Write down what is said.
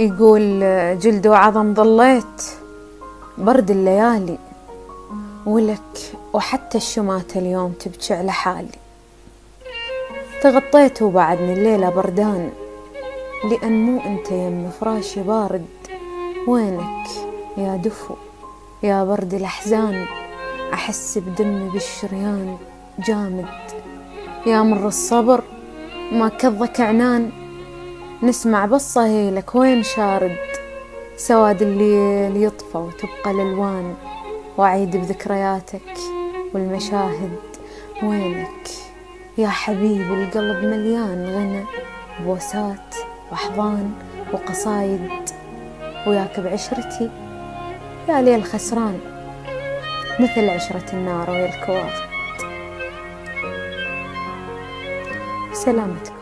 يقول جلد وعظم ضليت برد الليالي، ولك وحتى الشماتة اليوم تبكي على حالي. تغطيت وبعدني الليلة بردان، لأن مو أنت يم فراشي بارد. وينك يا دفو يا برد الأحزان؟ أحس بدمي بالشريان جامد. يا مر الصبر ما كضك عنان، نسمع بالصهيلك وين شارد. سواد الليل يطفى وتبقى الألوان، وأعيد بذكرياتك والمشاهد. وينك يا حبيبي؟ القلب مليان غنى بوسات وأحضان وقصايد، وياك بعشرتي يا ليل خسران، مثل عشرة النار ويا الكواخ. سلامتكم.